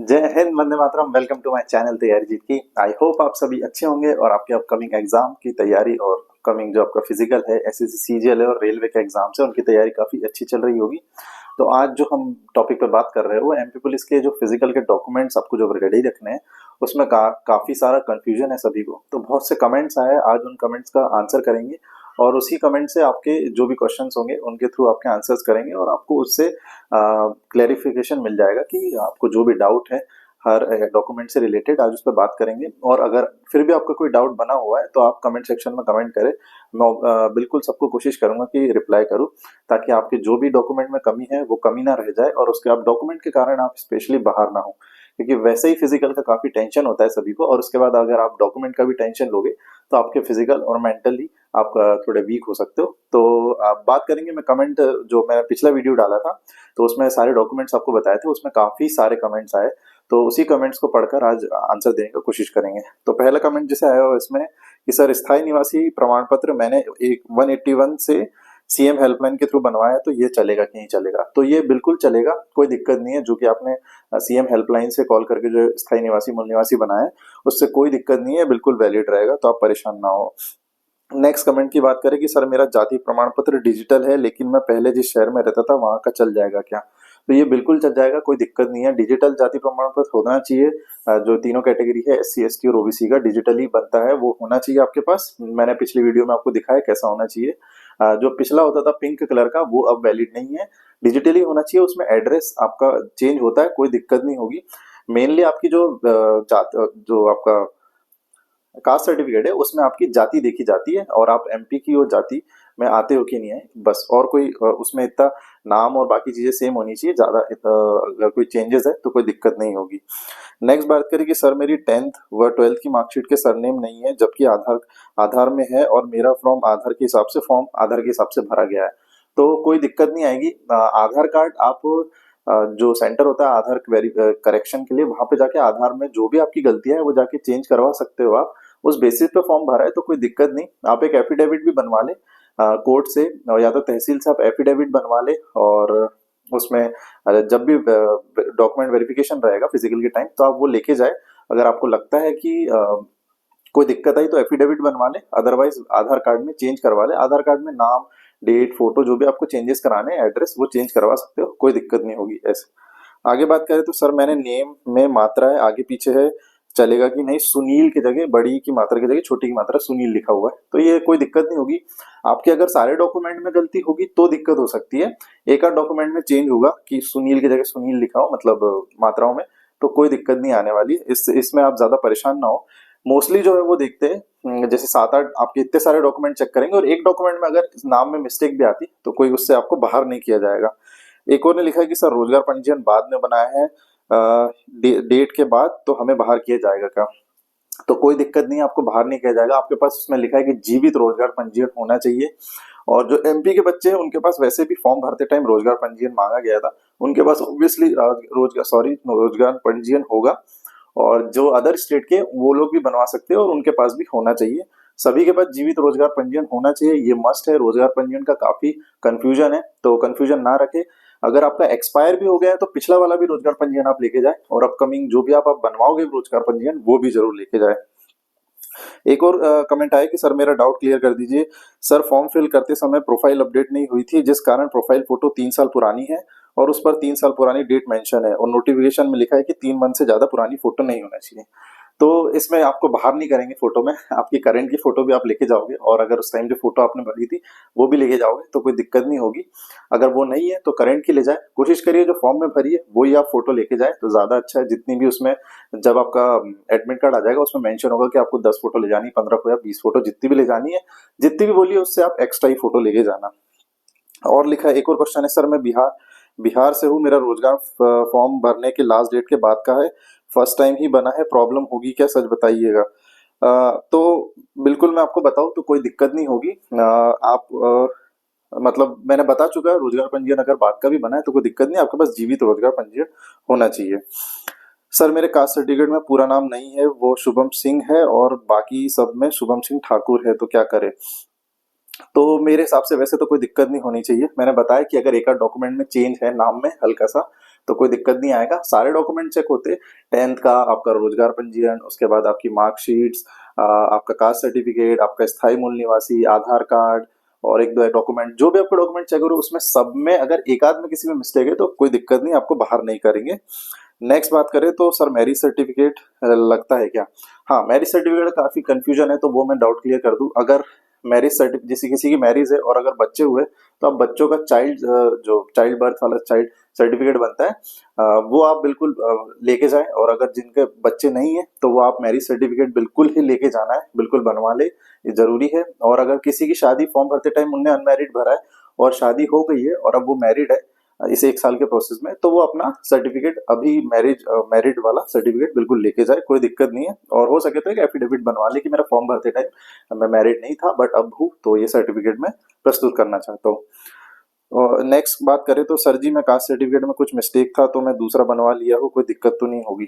जय Hind, Vande Mataram. Welcome to my channel तैयारी जीत की। आई होप आप सभी अच्छे होंगे और आपके अपकमिंग एग्जाम की तैयारी और अपकमिंग जो आपका फिजिकल है, एसएससी सीजीएल है और रेलवे के एग्जाम्स है, उनकी तैयारी काफी अच्छी चल रही होगी। तो आज जो हम टॉपिक पे बात कर रहे हैं वो एमपी पुलिस के जो फिजिकल के डॉक्यूमेंट्स आपको जो रेडी रखने हैं उसमें काफी सारा कंफ्यूजन है सभी को। तो बहुत से कमेंट्स आए, आज उन कमेंट्स का आंसर करेंगे और उसी कमेंट से आपके जो भी क्वेश्चंस होंगे उनके थ्रू आपके आंसर्स करेंगे और आपको उससे क्लैरिफिकेशन मिल जाएगा कि आपको जो भी डाउट है हर डॉक्यूमेंट से रिलेटेड आज उस पर बात करेंगे। और अगर फिर भी आपका कोई डाउट बना हुआ है तो आप कमेंट सेक्शन में कमेंट करें। मैं बिल्कुल सबको कोशिश करूंगा कि रिप्लाई करूं, ताकि आपके जो भी डॉक्यूमेंट में कमी है वो कमी ना रह जाए और उसके आप डॉक्यूमेंट के कारण आप स्पेशली बाहर ना हो, क्योंकि वैसे ही फिजिकल का काफी टेंशन होता है सभी को और उसके बाद अगर आप डॉक्यूमेंट का भी टेंशन लोगे तो आपके फिजिकल और मेंटली आप थोड़े वीक हो सकते हो। तो आप बात करेंगे। मैं कमेंट जो मैं पिछला वीडियो डाला था तो उसमें सारे डॉक्यूमेंट्स आपको बताए थे, उसमें काफी सारे कमेंट्स आए, तो उसी कमेंट्स को पढ़कर आज आंसर देने की कोशिश करेंगे। तो पहला कमेंट जैसे आया हुआ इसमें कि सर स्थायी निवासी प्रमाण पत्र मैंने एक 181 से सीएम हेल्पलाइन के थ्रू बनवाया है, तो ये चलेगा कि नहीं चलेगा? तो ये बिल्कुल चलेगा, कोई दिक्कत नहीं है। जो कि आपने सीएम हेल्पलाइन से कॉल करके जो स्थायी निवासी मूल निवासी बनाया है उससे कोई दिक्कत नहीं है, बिल्कुल वैलिड रहेगा, तो आप परेशान ना हो। नेक्स्ट कमेंट की बात करें कि सर मेरा जाति प्रमाण पत्र डिजिटल है लेकिन मैं पहले जिस शहर में रहता था वहां का चल जाएगा क्या? तो ये बिल्कुल चल जाएगा, कोई दिक्कत नहीं है। डिजिटल जाति प्रमाण पत्र होना चाहिए। जो तीनों कैटेगरी है एससी एसटी और ओबीसी का डिजिटली बनता है वो होना चाहिए आपके पास। मैंने पिछली वीडियो में आपको दिखाया कैसा होना चाहिए। जो पिछला होता था पिंक कलर का वो अब वैलिड नहीं है, डिजिटली होना चाहिए। उसमें एड्रेस आपका चेंज होता है, कोई दिक्कत नहीं होगी। मेनली आपकी जो जो आपका कास्ट सर्टिफिकेट है उसमें आपकी जाति देखी जाती है और आप एमपी की वो जाति में आते हो कि नहीं है, बस। और कोई उसमें इतना नाम और बाकी चीजें सेम होनी चाहिए, ज्यादा अगर कोई चेंजेस है तो कोई दिक्कत नहीं होगी। नेक्स्ट बात करें कि सर मेरी 10th व 12th की मार्कशीट के सरनेम नहीं है जबकि आधार आधार में है और मेरा फॉर्म आधार के हिसाब से भरा गया है, तो कोई दिक्कत नहीं आएगी। आधार कार्ड आप जो सेंटर होता है आधार करेक्शन के लिए, वहां पे जाके आधार में जो भी आपकी गलतियां है वो जाके चेंज करवा सकते हो आप। उस बेसिस पे फॉर्म भरा है तो कोई दिक्कत नहीं। आप एक एफिडेविट भी बनवा ले कोर्ट से या तो तहसील से आप एफिडेविट बनवा ले, और उसमें जब भी डॉक्यूमेंट वेरिफिकेशन रहेगा फिजिकल के टाइम तो आप वो लेके जाए। अगर आपको लगता है कि कोई दिक्कत आई तो एफिडेविट बनवा ले, अदरवाइज आधार कार्ड में चेंज करवा ले। आधार कार्ड में नाम, डेट, फोटो जो भी आपको चेंजेस कराने हैं, एड्रेस, वो चेंज करवा सकते हो, कोई दिक्कत नहीं होगी। ऐसे आगे बात करें तो सर मैंने नेम में मात्रा है आगे पीछे है, चलेगा कि नहीं? सुनील की जगह बड़ी की मात्रा की जगह छोटी की मात्रा सुनील लिखा हुआ है, तो ये कोई दिक्कत नहीं होगी। आपके अगर सारे डॉक्यूमेंट में गलती होगी तो दिक्कत हो सकती है। एक आध डॉक्यूमेंट में चेंज होगा कि सुनील की जगह सुनील लिखा हो, मतलब मात्राओं में, तो कोई दिक्कत नहीं आने वाली। इसमें आप ज्यादा परेशान ना हो। मोस्टली जो है वो देखते हैं जैसे 7-8 आपके इतने सारे डॉक्यूमेंट चेक करेंगे और एक डॉक्यूमेंट में अगर नाम में मिस्टेक भी आती तो कोई उससे आपको बाहर नहीं किया जाएगा। एक और ने लिखा है कि सर रोजगार पंजीयन बाद में बनाया है डेट के बाद, तो हमें बाहर किया जाएगा क्या? तो कोई दिक्कत नहीं है, आपको बाहर नहीं किया जाएगा। आपके पास उसमें लिखा है कि जीवित रोजगार पंजीयन होना चाहिए। और जो एमपी के बच्चे हैं उनके पास वैसे भी फॉर्म भरते टाइम रोजगार पंजीयन मांगा गया था, उनके पास ऑब्वियसली रोजगार पंजीयन होगा। और जो अदर स्टेट के वो लोग भी बनवा सकते हैं और उनके पास भी होना चाहिए। सभी के पास जीवित रोजगार पंजीयन होना चाहिए, ये मस्ट है। रोजगार पंजीयन का काफी कंफ्यूजन है, तो कंफ्यूजन ना रखे। अगर आपका एक्सपायर भी हो गया है तो पिछला वाला भी रोजगार पंजीयन आप लेके जाए और अपकमिंग जो भी आप बनवाओगे रोजगार पंजीयन वो भी जरूर लेके जाए। एक और कमेंट आया कि सर मेरा डाउट क्लियर कर दीजिए। सर फॉर्म फिल करते समय प्रोफाइल अपडेट नहीं हुई थी जिस कारण प्रोफाइल फोटो 3 साल पुरानी है और उस पर 3 साल पुरानी डेट मेंशन है और नोटिफिकेशन में लिखा है कि 3 मंथ से ज्यादा पुरानी फोटो नहीं होना चाहिए। तो इसमें आपको बाहर नहीं करेंगे फोटो में, आपकी करंट की फोटो भी आप लेके जाओगे और अगर उस टाइम जो फोटो आपने भरी थी वो भी लेके जाओगे तो कोई दिक्कत नहीं होगी। अगर वो नहीं है तो करंट की ले जाए, कोशिश करिए जो फॉर्म में भरी है वही आप फोटो लेके जाए तो ज्यादा अच्छा है। जितनी भी उसमें जब आपका एडमिट कार्ड आ जाएगा उसमें मेंशन होगा कि आपको 10 फोटो ले जानी, 15 या 20 फोटो, जितनी भी ले जानी है, जितनी भी बोलिए उससे आप एक्स्ट्रा ही फोटो लेके जाना। और लिखा है, एक और क्वेश्चन है, सर मैं बिहार बिहार से हूँ, मेरा रोजगार फॉर्म भरने के लास्ट डेट के बाद का है, फर्स्ट टाइम ही बना है, प्रॉब्लम होगी क्या? सच बताइएगा। तो बिल्कुल मैं आपको बताऊं तो कोई दिक्कत नहीं होगी। आप मतलब मैंने बता चुका है, रोजगार पंजीयन अगर बाद का भी बना है तो कोई दिक्कत नहीं, आपके पास जीवित रोजगार पंजीयन होना चाहिए। सर मेरे कास्ट सर्टिफिकेट में पूरा नाम नहीं है, वो शुभम सिंह है और बाकी सब में शुभम सिंह ठाकुर है, तो क्या करें? तो मेरे हिसाब से वैसे तो कोई दिक्कत नहीं होनी चाहिए। मैंने बताया कि अगर एक आध डॉक्यूमेंट में चेंज है नाम में हल्का सा तो कोई दिक्कत नहीं आएगा, सारे डॉक्यूमेंट चेक होते, 10th का, आपका रोजगार पंजीयन, उसके बाद आपकी मार्कशीट्स, आपका कास्ट सर्टिफिकेट, आपका स्थायी मूल निवासी, आधार कार्ड और एक दो डॉक्यूमेंट, जो भी आपको डॉक्यूमेंट चेक करो उसमें सब में अगर एक आध में किसी में मिस्टेक है तो कोई दिक्कत नहीं, आपको बाहर नहीं करेंगे। नेक्स्ट बात करें तो सर मैरिज सर्टिफिकेट लगता है क्या? हाँ, मैरिज सर्टिफिकेट काफी कंफ्यूजन है, तो वो मैं डाउट क्लियर कर दूं। अगर मैरिज सर्टिफिकेट, जैसे किसी की मैरिज है और अगर बच्चे हुए तो आप बच्चों का जो चाइल्ड बर्थ वाला चाइल्ड सर्टिफिकेट बनता है, वो आप बिल्कुल लेके जाएं। और अगर जिनके बच्चे नहीं है तो वो आप मैरिज सर्टिफिकेट बिल्कुल ही लेके जाना है, बिल्कुल बनवा ले, ये जरूरी है। और अगर किसी की शादी फॉर्म भरते टाइम उनने अनमैरिड भरा है और शादी हो गई है और अब वो मैरिड है इस 1 साल के प्रोसेस में, तो वो अपना सर्टिफिकेट अभी मैरिड वाला सर्टिफिकेट बिल्कुल लेके जाए, कोई दिक्कत नहीं है। और हो सके तो एक एफिडेविट बनवा ले कि मेरा फॉर्म भरते टाइम मैं मैरिड नहीं था बट अब हूँ, तो ये सर्टिफिकेट मैं प्रस्तुत करना चाहता हूँ। और नेक्स्ट बात करें तो सर जी मैं कास्ट सर्टिफिकेट में कुछ मिस्टेक था तो मैं दूसरा बनवा लिया हूँ, कोई दिक्कत तो नहीं होगी?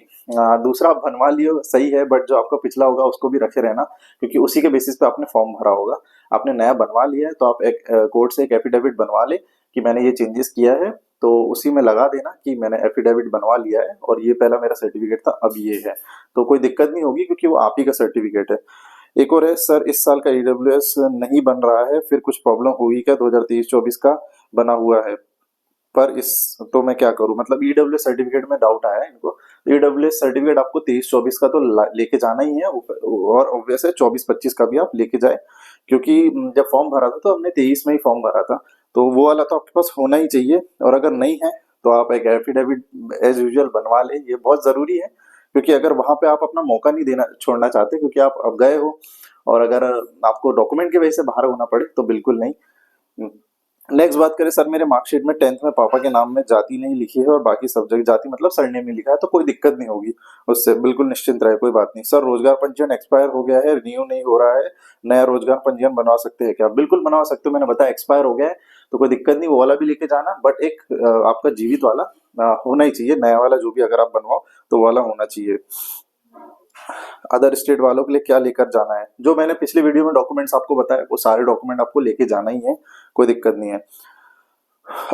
दूसरा बनवा लियो सही है, बट जो आपका पिछला होगा उसको भी रखे रहना, क्योंकि उसी के बेसिस पे आपने फॉर्म भरा होगा। आपने नया बनवा लिया है तो आप एक कोर्ट से एक एफिडेविट बनवा ले कि मैंने ये चेंजेस किया है, तो उसी में लगा देना कि मैंने एफिडेविट बनवा लिया है और ये पहला मेरा सर्टिफिकेट था अब ये है, तो कोई दिक्कत नहीं होगी क्योंकि वो आप ही का सर्टिफिकेट है। एक और है सर, इस साल का ईडब्ल्यूएस नहीं बन रहा है, फिर कुछ प्रॉब्लम हुई क्या? 2023-24 का बना हुआ है पर इस तो मैं क्या करूं? मतलब ईडब्ल्यूएस सर्टिफिकेट में डाउट आया है इनको। ईडब्ल्यूएस सर्टिफिकेट आपको 23-24 का तो लेके जाना ही है, और ऑब्वियस है 24-25 का भी आप लेके जाए, क्योंकि जब फॉर्म भरा था तो हमने 23 में ही फॉर्म भरा था, तो वो वाला तो आपके पास होना ही चाहिए। और अगर नहीं है तो आप एक एफिडेविट एज यूजुअल बनवा लें, ये बहुत जरूरी है, क्योंकि अगर वहां पे आप अपना मौका नहीं देना छोड़ना चाहते, क्योंकि आप अब गए हो और अगर आपको डॉक्यूमेंट की वजह से बाहर होना पड़े तो बिल्कुल नहीं। नेक्स्ट बात करें सर, मेरे मार्कशीट में 10th में पापा के नाम में जाति नहीं लिखी है और बाकी सब्जेक्ट जाति मतलब सरनेम नहीं लिखा है, तो कोई दिक्कत नहीं होगी उससे, बिल्कुल निश्चिंत रहे, कोई बात नहीं। सर रोजगार पंजीयन एक्सपायर हो गया है, रिन्यू नहीं हो रहा है, नया रोजगार पंजीयन बनवा सकते हैं क्या? बिल्कुल बनवा सकते हो, मैंने बताया एक्सपायर हो गया है तो कोई दिक्कत नहीं, वो वाला भी लेके जाना, बट एक आपका जीवित वाला होना ही चाहिए, नया वाला जो भी अगर आप बनवाओ तो वो वाला होना चाहिए। अदर स्टेट वालों के लिए क्या लेकर जाना है? जो मैंने पिछली वीडियो में डॉक्यूमेंट्स आपको बताया वो सारे डॉक्यूमेंट आपको लेके जाना ही है, कोई दिक्कत नहीं है।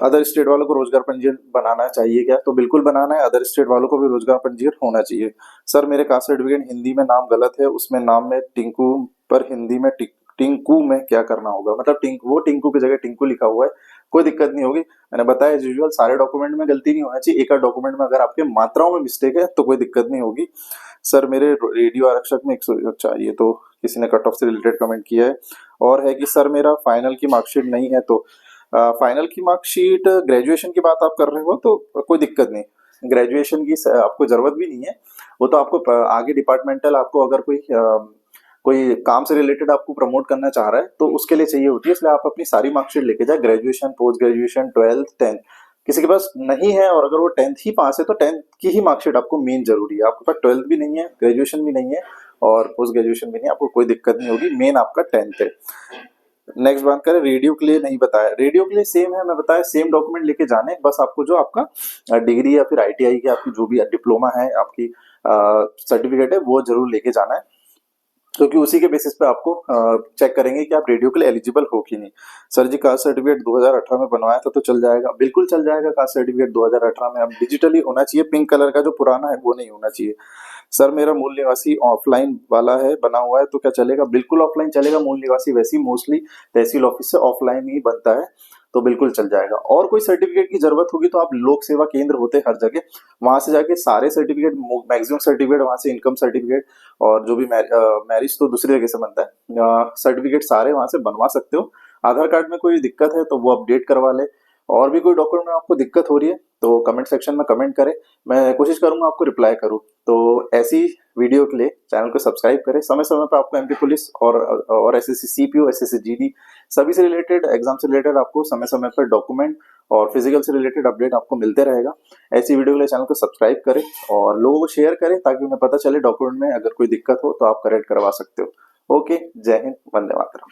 अदर स्टेट वालों को रोजगार पंजीयन बनाना चाहिए क्या? तो बिल्कुल बनाना है, अदर स्टेट वालों को भी रोजगार पंजीयन होना चाहिए। सर मेरे कास्ट सर्टिफिकेट हिंदी में नाम गलत है, उसमें नाम में टिंकू पर हिंदी में टिंकू में क्या करना होगा? मतलब वो टिंकू की जगह टिंकू लिखा हुआ है, कोई दिक्कत नहीं होगी। मैंने बताया एज यूजुअल सारे डॉक्यूमेंट में गलती नहीं होना चाहिए, एक आध डॉक्यूमेंट में अगर आपके मात्राओं में मिस्टेक है तो कोई दिक्कत नहीं होगी। सर मेरे रेडियो आरक्षक में 100, अच्छा ये तो किसी ने कट ऑफ से रिलेटेड कमेंट किया है। और है कि सर मेरा फाइनल की मार्कशीट नहीं है, तो फाइनल की मार्कशीट ग्रेजुएशन की बात आप कर रहे हो तो कोई दिक्कत नहीं, ग्रेजुएशन की आपको जरूरत भी नहीं है, वो तो आपको आगे डिपार्टमेंटल आपको अगर कोई काम से रिलेटेड आपको प्रमोट करना चाह रहा है तो उसके लिए चाहिए होती है, इसलिए आप अपनी सारी मार्कशीट लेके जाए, graduation, post graduation, 12th, 10th। किसी के पास नहीं है और अगर वो 10th ही पास है तो 10th की ही मार्कशीट आपको मेन जरूरी है, आपके पास 12th भी नहीं है, ग्रेजुएशन भी नहीं है और पोस्ट ग्रेजुएशन भी नहीं है, आपको कोई दिक्कत नहीं होगी, मेन आपका 10th है। नेक्स्ट बात करें, रेडियो के लिए नहीं बताया, रेडियो के लिए सेम है, मैं बताया सेम डॉक्यूमेंट लेके जाने, बस आपको जो आपका डिग्री या फिर आईटीआई की आपकी जो भी डिप्लोमा है, आपकी सर्टिफिकेट है, वो जरूर लेके जाना है, क्योंकि उसी के बेसिस पे आपको चेक करेंगे कि आप रेडियो के लिए एलिजिबल हो कि नहीं। सर जी कास्ट सर्टिफिकेट 2018 में बनवाया था तो चल जाएगा? बिल्कुल चल जाएगा, कास्ट सर्टिफिकेट 2018 में अब डिजिटली होना चाहिए, पिंक कलर का जो पुराना है वो नहीं होना चाहिए। सर मेरा मूल निवासी ऑफलाइन वाला है बना हुआ है तो क्या चलेगा? बिल्कुल ऑफलाइन चलेगा, मूल निवासी वैसे ही मोस्टली तहसील ऑफिस से ऑफलाइन ही बनता है, तो बिल्कुल चल जाएगा। और कोई सर्टिफिकेट की जरूरत होगी तो आप लोक सेवा केंद्र होते हैं हर जगह, वहां से जाके सारे सर्टिफिकेट, मैक्सिमम सर्टिफिकेट वहां से, इनकम सर्टिफिकेट और जो भी मैरिज तो दूसरी जगह से बनता है, सर्टिफिकेट सारे वहां से बनवा सकते हो। आधार कार्ड में कोई दिक्कत है तो वो अपडेट करवा ले, और भी कोई डॉक्यूमेंट में आपको दिक्कत हो रही है तो कमेंट सेक्शन में कमेंट करें, मैं कोशिश करूंगा आपको रिप्लाई करूं। तो ऐसी वीडियो के लिए चैनल को सब्सक्राइब करें, समय समय पर आपको एमपी पुलिस और एसएससी सीपीओ, एसएससी जीडी सभी से रिलेटेड, एग्जाम से रिलेटेड आपको समय समय पर डॉक्यूमेंट और फिजिकल से रिलेटेड अपडेट आपको मिलते रहेगा। ऐसी वीडियो के लिए चैनल को सब्सक्राइब करें और लोगों को शेयर करें ताकि उन्हें पता चले डॉक्यूमेंट में अगर कोई दिक्कत हो तो आप करेक्ट करवा सकते हो। ओके, जय हिंद, वंदे मातरम।